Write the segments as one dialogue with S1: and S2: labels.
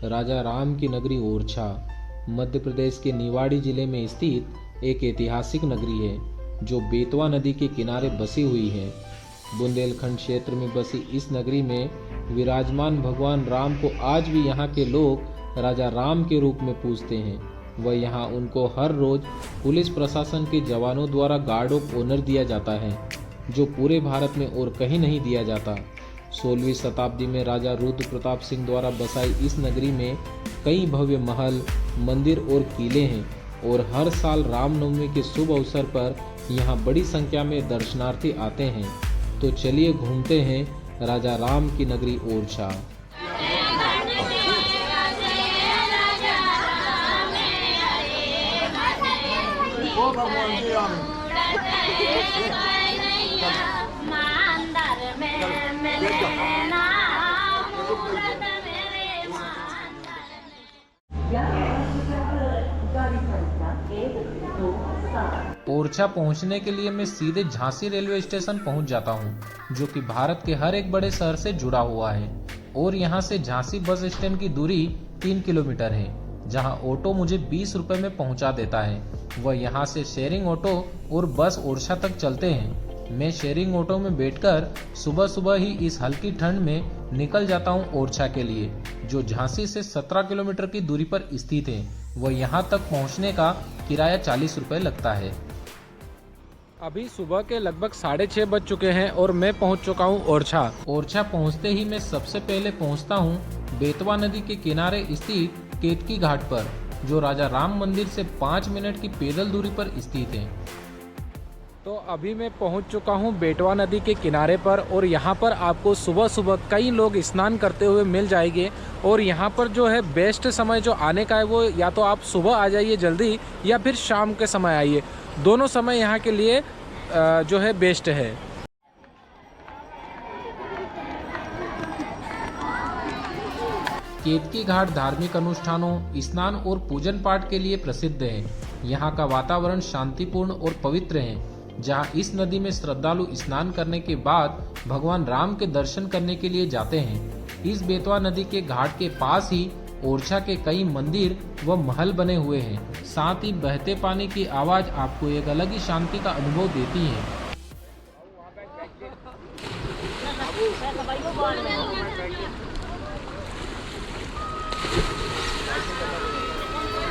S1: राजा राम की नगरी ओरछा मध्य प्रदेश के निवाड़ी जिले में स्थित एक ऐतिहासिक नगरी है जो बेतवा नदी के किनारे बसी हुई है। बुंदेलखंड क्षेत्र में बसी इस नगरी में विराजमान भगवान राम को आज भी यहाँ के लोग राजा राम के रूप में पूजते हैं। वह यहाँ उनको हर रोज पुलिस प्रशासन के जवानों द्वारा गार्ड ऑफ ऑनर दिया जाता है, जो पूरे भारत में और कहीं नहीं दिया जाता। 16वीं शताब्दी में राजा रुद्र प्रताप सिंह द्वारा बसाई इस नगरी में कई भव्य महल, मंदिर और किले हैं और हर साल रामनवमी के शुभ अवसर पर यहाँ बड़ी संख्या में दर्शनार्थी आते हैं। तो चलिए घूमते हैं राजा राम की नगरी ओरछा। ओरछा पहुंचने के लिए मैं सीधे झांसी रेलवे स्टेशन पहुंच जाता हूं, जो कि भारत के हर एक बड़े शहर से जुड़ा हुआ है। और यहां से झांसी बस स्टैंड की दूरी 3 किलोमीटर है, जहां ऑटो मुझे 20 रुपए में पहुंचा देता है। वह यहां से शेयरिंग ऑटो और बस ओरछा तक चलते हैं। मैं शेयरिंग ऑटो में बैठकर सुबह सुबह ही इस हल्की ठंड में निकल जाता हूं ओरछा के लिए, जो झांसी से 17 किलोमीटर की दूरी पर स्थित है। वह यहां तक पहुंचने का किराया 40 रुपए लगता है। अभी सुबह के लगभग 6:30 बज चुके हैं और मैं पहुंच चुका हूं ओरछा। ओरछा पहुंचते ही मैं सबसे पहले पहुंचता हूं बेतवा नदी के किनारे स्थित केतकी घाट पर, जो राजा राम मंदिर से 5 मिनट की पैदल दूरी पर स्थित है। तो अभी मैं पहुंच चुका हूं बेतवा नदी के किनारे पर और यहां पर आपको सुबह सुबह कई लोग स्नान करते हुए मिल जाएंगे। और यहां पर जो है बेस्ट समय जो आने का है वो या तो आप सुबह आ जाइए जल्दी या फिर शाम के समय आइए। दोनों समय यहाँ के लिए जो है बेस्ट है। केतकी घाट धार्मिक अनुष्ठानों, स्नान और पूजन पाठ के लिए प्रसिद्ध है। यहाँ का वातावरण शांतिपूर्ण और पवित्र है, जहाँ इस नदी में श्रद्धालु स्नान करने के बाद भगवान राम के दर्शन करने के लिए जाते हैं। इस बेतवा नदी के घाट के पास ही ओरछा के कई मंदिर व महल बने हुए हैं। साथ ही बहते पानी की आवाज आपको एक अलग ही शांति का अनुभव देती है।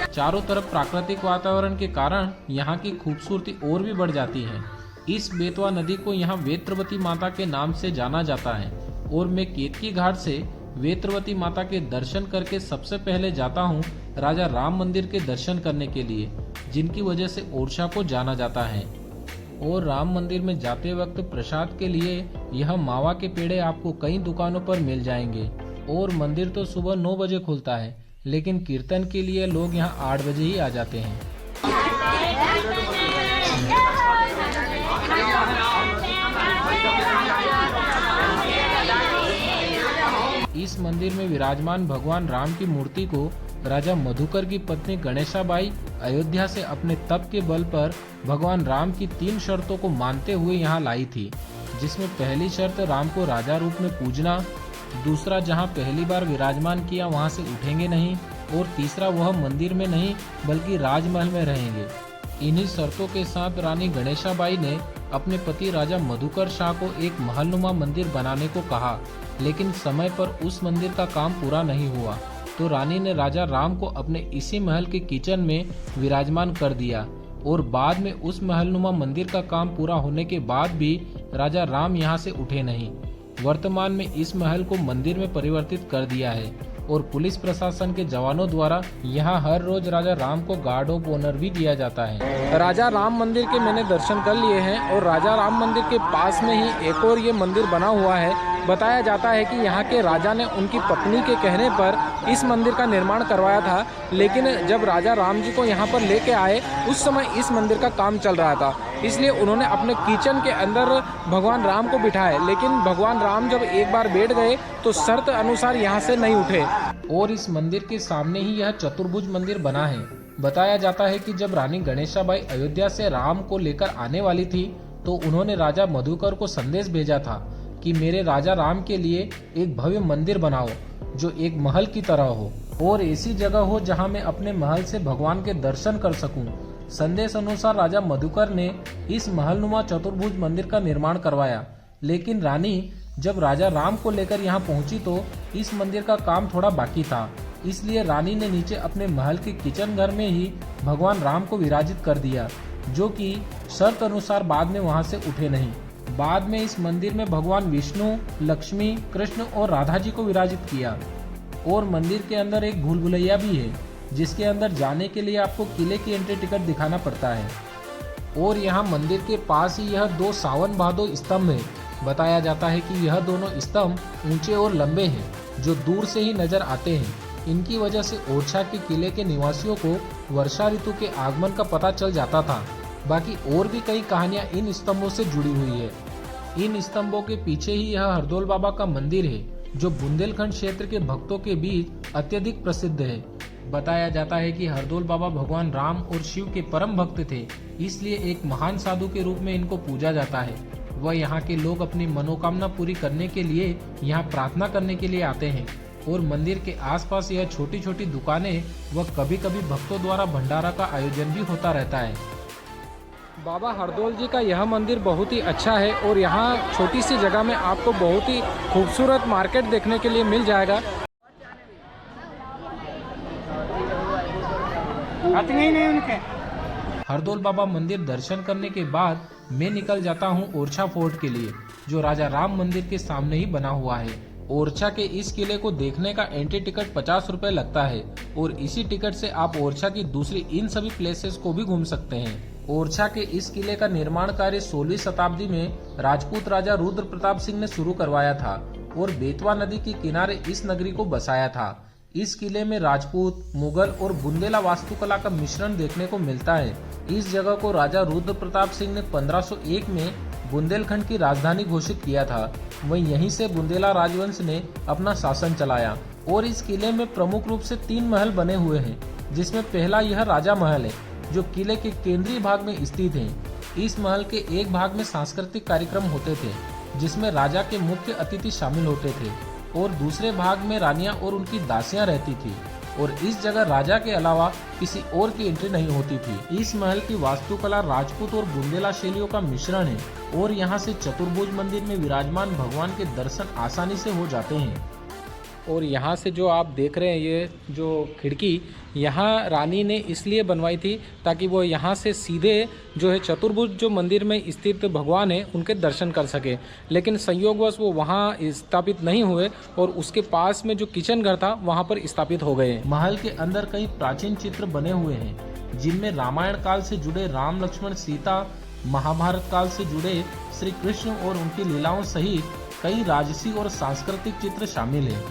S1: चारों तरफ प्राकृतिक वातावरण के कारण यहाँ की खूबसूरती और भी बढ़ जाती है। इस बेतवा नदी को यहाँ वेत्रवती माता के नाम से जाना जाता है और मैं केतकी घाट से वेत्रवती माता के दर्शन करके सबसे पहले जाता हूँ राजा राम मंदिर के दर्शन करने के लिए, जिनकी वजह से ओरछा को जाना जाता है। और राम मंदिर में जाते वक्त प्रसाद के लिए यह मावा के पेड़े आपको कई दुकानों पर मिल जाएंगे। और मंदिर तो सुबह 9 बजे खुलता है, लेकिन कीर्तन के लिए लोग यहाँ 8 बजे ही आ जाते हैं। इस मंदिर में विराजमान भगवान राम की मूर्ति को राजा मधुकर की पत्नी गणेशाबाई अयोध्या से अपने तप के बल पर भगवान राम की 3 शर्तों को मानते हुए यहाँ लाई थी, जिसमें पहली शर्त राम को राजा रूप में पूजना, दूसरा जहाँ पहली बार विराजमान किया वहाँ से उठेंगे नहीं, और तीसरा वह मंदिर में नहीं बल्कि राजमहल में रहेंगे। इन्हीं शर्तों के साथ रानी गणेशाबाई ने अपने पति राजा मधुकर शाह को एक महलनुमा मंदिर बनाने को कहा, लेकिन समय पर उस मंदिर का काम पूरा नहीं हुआ। तो रानी ने राजा राम को अपने इसी महल के किचन में विराजमान कर दिया और बाद में उस महलनुमा मंदिर का काम पूरा होने के बाद भी राजा राम यहाँ से उठे नहीं। वर्तमान में इस महल को मंदिर में परिवर्तित कर दिया है और पुलिस प्रशासन के जवानों द्वारा यहाँ हर रोज राजा राम को गार्ड ऑफ ऑनर भी दिया जाता है। राजा राम मंदिर के मैंने दर्शन कर लिए हैं और राजा राम मंदिर के पास में ही एक और ये मंदिर बना हुआ है। बताया जाता है कि यहाँ के राजा ने उनकी पत्नी के कहने पर इस मंदिर का निर्माण करवाया था, लेकिन जब राजा राम जी को यहाँ पर लेके आए उस समय इस मंदिर का काम चल रहा था, इसलिए उन्होंने अपने किचन के अंदर भगवान राम को बिठाया। लेकिन भगवान राम जब एक बार बैठ गए तो शर्त अनुसार यहाँ से नहीं उठे। और इस मंदिर के सामने ही यह चतुर्भुज मंदिर बना है। बताया जाता है कि जब रानी गणेशाबाई अयोध्या से राम को लेकर आने वाली थी तो उन्होंने राजा मधुकर को संदेश भेजा था कि मेरे राजा राम के लिए एक भव्य मंदिर बनाओ जो एक महल की तरह हो। और ऐसी जगह हो जहां मैं अपने महल से भगवान के दर्शन कर सकूं। संदेश अनुसार राजा मधुकर ने इस महलनुमा चतुर्भुज मंदिर का निर्माण करवाया, लेकिन रानी जब राजा राम को लेकर यहाँ पहुंची तो इस मंदिर का काम थोड़ा बाकी था। इसलिए रानी ने नीचे अपने महल के किचन घर में ही भगवान राम को विराजित कर दिया, जो कि शर्त अनुसार बाद में वहां से उठे नहीं। बाद में इस मंदिर में भगवान विष्णु, लक्ष्मी, कृष्ण और राधा जी को विराजित किया। और मंदिर के अंदर एक भूल भुलैया भी है, जिसके अंदर जाने के लिए आपको किले की एंट्री टिकट दिखाना पड़ता है। और यहाँ मंदिर के पास ही यह 2 सावन भादो स्तंभ है। बताया जाता है कि यह दोनों स्तंभ ऊंचे और लंबे हैं, जो दूर से ही नजर आते हैं। इनकी वजह से ओरछा के किले के निवासियों को वर्षा ऋतु के आगमन का पता चल जाता था। बाकी और भी कई कहानियां इन स्तंभों से जुड़ी हुई है। इन स्तंभों के पीछे ही यह हरदौल बाबा का मंदिर है, जो बुंदेलखंड क्षेत्र के भक्तों के बीच अत्यधिक प्रसिद्ध है। बताया जाता है कि हरदौल बाबा भगवान राम और शिव के परम भक्त थे, इसलिए एक महान साधु के रूप में इनको पूजा जाता है। वह यहाँ के लोग अपनी मनोकामना पूरी करने के लिए यहाँ प्रार्थना करने के लिए आते हैं। और मंदिर के आसपास यह छोटी छोटी दुकानें व कभी कभी भक्तों द्वारा भंडारा का आयोजन भी होता रहता है। बाबा हरदौल जी का यह मंदिर बहुत ही अच्छा है और यहाँ छोटी सी जगह में आपको बहुत ही खूबसूरत मार्केट देखने के लिए मिल जाएगा। नहीं उनके हरदौल बाबा मंदिर दर्शन करने के बाद मैं निकल जाता हूँ ओरछा फोर्ट के लिए, जो राजा राम मंदिर के सामने ही बना हुआ है। ओरछा के इस किले को देखने का एंट्री टिकट 50 रुपए लगता है और इसी टिकट से आप ओरछा की दूसरी इन सभी प्लेसेस को भी घूम सकते हैं। ओरछा के इस किले का निर्माण कार्य 16वीं शताब्दी में राजपूत राजा रुद्र प्रताप सिंह ने शुरू करवाया था और बेतवा नदी के किनारे इस नगरी को बसाया था। इस किले में राजपूत, मुगल और बुंदेला वास्तुकला का मिश्रण देखने को मिलता है। इस जगह को राजा रुद्र प्रताप सिंह ने 1501 में बुंदेलखंड की राजधानी घोषित किया था। वहीं यहीं से बुंदेला राजवंश ने अपना शासन चलाया। और इस किले में प्रमुख रूप से 3 महल बने हुए हैं, जिसमें पहला यह राजा महल है, जो किले के केंद्रीय भाग में स्थित है। इस महल के एक भाग में सांस्कृतिक कार्यक्रम होते थे, जिसमें राजा के मुख्य अतिथि शामिल होते थे और दूसरे भाग में रानियां और उनकी दासियां रहती थी। और इस जगह राजा के अलावा किसी और की एंट्री नहीं होती थी। इस महल की वास्तुकला राजपूत और बुंदेला शैलियों का मिश्रण है और यहाँ से चतुर्भुज मंदिर में विराजमान भगवान के दर्शन आसानी से हो जाते हैं। और यहाँ से जो आप देख रहे हैं, ये जो खिड़की यहाँ रानी ने इसलिए बनवाई थी ताकि वो यहाँ से सीधे जो है चतुर्भुज जो मंदिर में स्थित भगवान है उनके दर्शन कर सके। लेकिन संयोगवश वो वहाँ स्थापित नहीं हुए और उसके पास में जो किचन घर था वहाँ पर स्थापित हो गए। महल के अंदर कई प्राचीन चित्र बने हुए हैं, जिनमें रामायण काल से जुड़े राम, लक्ष्मण, सीता, महाभारत काल से जुड़े श्री कृष्ण और उनकी लीलाओं सहित कई राजसी और सांस्कृतिक चित्र शामिल हैं।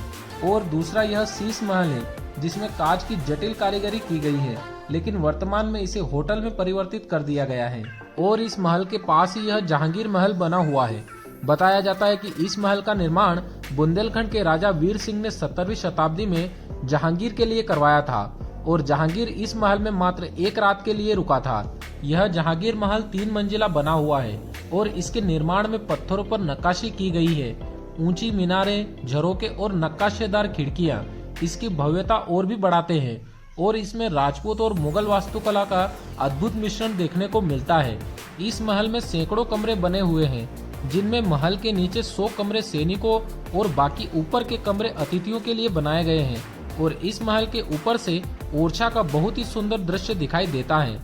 S1: और दूसरा यह शीश महल है, जिसमें कांच की जटिल कारीगरी की गई है, लेकिन वर्तमान में इसे होटल में परिवर्तित कर दिया गया है। और इस महल के पास ही यह जहांगीर महल बना हुआ है। बताया जाता है कि इस महल का निर्माण बुंदेलखंड के राजा वीर सिंह ने 17वीं शताब्दी में जहांगीर के लिए करवाया था और जहांगीर इस महल में मात्र 1 रात के लिए रुका था। यह जहांगीर महल 3 मंजिला बना हुआ है और इसके निर्माण में पत्थरों पर नक्काशी की गई है। ऊंची मीनारें, झरोके और नक्काशेदार खिड़कियां इसकी भव्यता और भी बढ़ाते हैं। और इसमें राजपूत और मुगल वास्तुकला का अद्भुत मिश्रण देखने को मिलता है। इस महल में सैकड़ों कमरे बने हुए हैं, जिनमें महल के नीचे 100 कमरे सैनिकों और बाकी ऊपर के कमरे अतिथियों के लिए बनाए गए हैं। और इस महल के ऊपर से ओरछा का बहुत ही सुंदर दृश्य दिखाई देता है।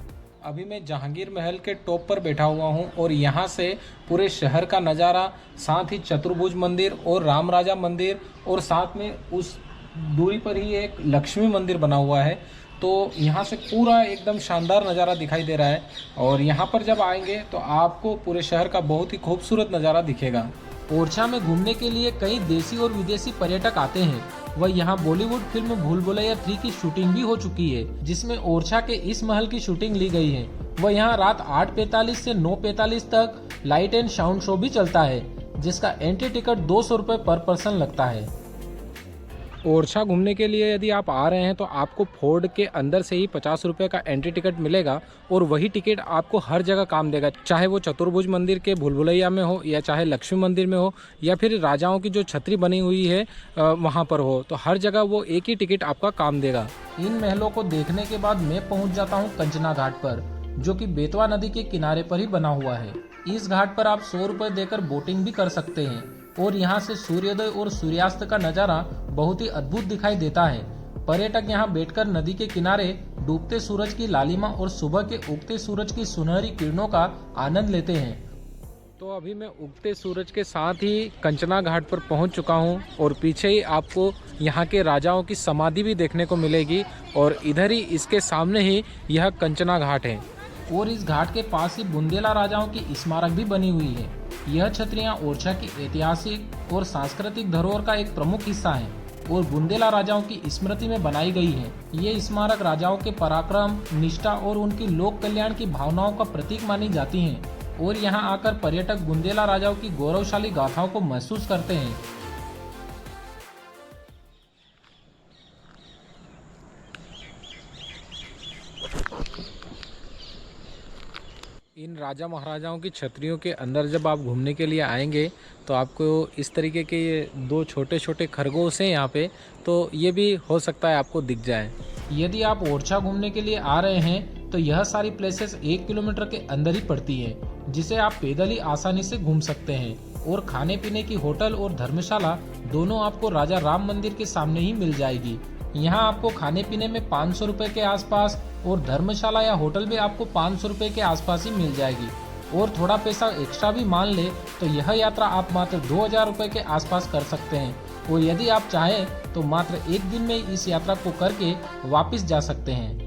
S1: अभी मैं जहांगीर महल के टॉप पर बैठा हुआ हूं और यहां से पूरे शहर का नज़ारा, साथ ही चतुर्भुज मंदिर और राम राजा मंदिर और साथ में उस दूरी पर ही एक लक्ष्मी मंदिर बना हुआ है। तो यहां से पूरा एकदम शानदार नज़ारा दिखाई दे रहा है। और यहां पर जब आएंगे तो आपको पूरे शहर का बहुत ही खूबसूरत नज़ारा दिखेगा। ओरछा में घूमने के लिए कई देशी और विदेशी पर्यटक आते हैं। वह यहाँ बॉलीवुड फिल्म भूल भुलैया 3 की शूटिंग भी हो चुकी है, जिसमें ओरछा के इस महल की शूटिंग ली गई है। वह यहाँ रात 8:45 से 9:45 तक लाइट एंड साउंड शो भी चलता है, जिसका एंट्री टिकट 200 रुपए पर पर्सन लगता है। ओरछा घूमने के लिए यदि आप आ रहे हैं तो आपको फोर्ड के अंदर से ही 50 रुपये का एंट्री टिकट मिलेगा और वही टिकट आपको हर जगह काम देगा, चाहे वो चतुर्भुज मंदिर के भूलभुलैया में हो या चाहे लक्ष्मी मंदिर में हो या फिर राजाओं की जो छतरी बनी हुई है वहाँ पर हो, तो हर जगह वो एक ही टिकट आपका काम देगा। इन महलों को देखने के बाद मैं पहुँच जाता हूँ कंचना घाट पर, जो कि बेतवा नदी के किनारे पर ही बना हुआ है। इस घाट पर आप 100 रुपये देकर बोटिंग भी कर सकते हैं और यहाँ से सूर्योदय और सूर्यास्त का नज़ारा बहुत ही अद्भुत दिखाई देता है। पर्यटक यहाँ बैठकर नदी के किनारे डूबते सूरज की लालिमा और सुबह के उगते सूरज की सुनहरी किरणों का आनंद लेते हैं। तो अभी मैं उगते सूरज के साथ ही कंचना घाट पर पहुँच चुका हूँ और पीछे ही आपको यहाँ के राजाओं की समाधि भी देखने को मिलेगी और इधर ही इसके सामने ही यह कंचना घाट है और इस घाट के पास ही बुंदेला राजाओं की स्मारक भी बनी हुई है। यह छतरियां ओरछा की ऐतिहासिक और सांस्कृतिक धरोहर का एक प्रमुख हिस्सा है और बुंदेला राजाओं की स्मृति में बनाई गई है। ये स्मारक राजाओं के पराक्रम, निष्ठा और उनकी लोक कल्याण की भावनाओं का प्रतीक मानी जाती हैं और यहाँ आकर पर्यटक बुंदेला राजाओं की गौरवशाली गाथाओं को महसूस करते हैं। इन राजा महाराजाओं की छतरियों के अंदर जब आप घूमने के लिए आएंगे तो आपको इस तरीके के ये 2 छोटे छोटे खरगोश हैं यहाँ पे, तो ये भी हो सकता है आपको दिख जाए। यदि आप ओरछा घूमने के लिए आ रहे हैं तो यह सारी प्लेसेस 1 किलोमीटर के अंदर ही पड़ती है, जिसे आप पैदल ही आसानी से घूम सकते हैं और खाने पीने की होटल और धर्मशाला दोनों आपको राजा राम मंदिर के सामने ही मिल जाएगी। यहाँ आपको खाने पीने में 500 रुपए के आसपास और धर्मशाला या होटल भी आपको 500 रुपए के आसपास ही मिल जाएगी और थोड़ा पैसा एक्स्ट्रा भी मान ले तो यह यात्रा आप मात्र 2000 रुपए के आसपास कर सकते हैं और यदि आप चाहें तो मात्र 1 दिन में इस यात्रा को करके वापस जा सकते हैं।